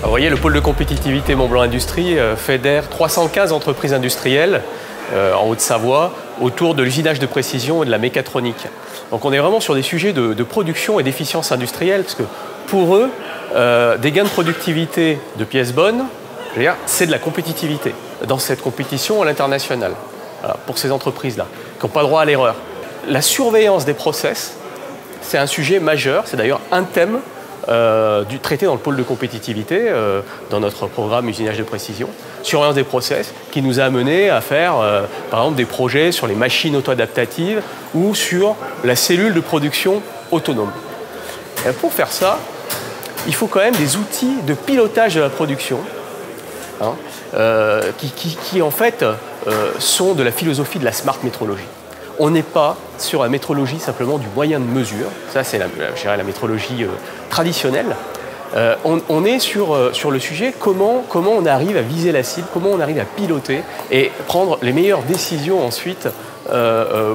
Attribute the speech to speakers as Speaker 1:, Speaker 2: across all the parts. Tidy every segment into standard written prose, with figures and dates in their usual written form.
Speaker 1: Vous voyez, le pôle de compétitivité Mont-Blanc Industrie fédère 315 entreprises industrielles en Haute-Savoie autour de l'usinage de précision et de la mécatronique. Donc on est vraiment sur des sujets de production et d'efficience industrielle, parce que pour eux, des gains de productivité de pièces bonnes, c'est de la compétitivité dans cette compétition à l'international, voilà, pour ces entreprises-là, qui n'ont pas le droit à l'erreur. La surveillance des process, c'est un sujet majeur, c'est d'ailleurs un thème du traité dans le pôle de compétitivité, dans notre programme usinage de précision, surveillance des process, qui nous a amené à faire, par exemple, des projets sur les machines auto-adaptatives ou sur la cellule de production autonome. Et pour faire ça, il faut quand même des outils de pilotage de la production, hein, qui en fait sont de la philosophie de la smart métrologie. On n'est pas sur la métrologie simplement du moyen de mesure, ça c'est la métrologie traditionnelle. On est sur le sujet comment on arrive à viser la cible, comment on arrive à piloter et prendre les meilleures décisions ensuite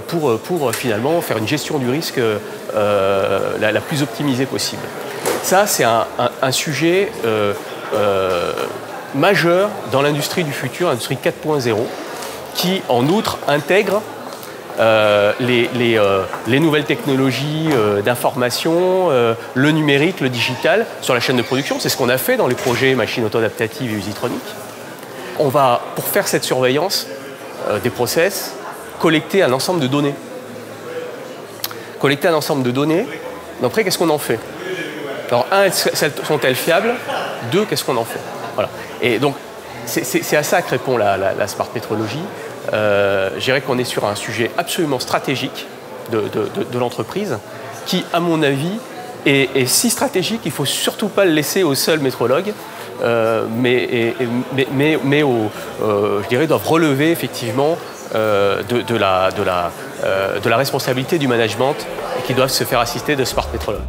Speaker 1: pour finalement faire une gestion du risque la plus optimisée possible. Ça c'est un sujet majeur dans l'industrie du futur, l'industrie 4.0, qui en outre intègre les nouvelles technologies d'information, le numérique, le digital sur la chaîne de production. C'est ce qu'on a fait dans les projets machines auto-adaptatives et usitroniques. On va, pour faire cette surveillance des process, collecter un ensemble de données. Collecter un ensemble de données, après qu'est-ce qu'on en fait? Alors, un, sont-elles fiables? Deux, qu'est-ce qu'on en fait? Voilà. Et donc, c'est à ça que répond la smart métrologie. Je dirais qu'on est sur un sujet absolument stratégique de l'entreprise qui, à mon avis, est si stratégique qu'il ne faut surtout pas le laisser aux seuls métrologues, mais je dirais, doivent relever effectivement de la responsabilité du management et qui doivent se faire assister de smart métrologues.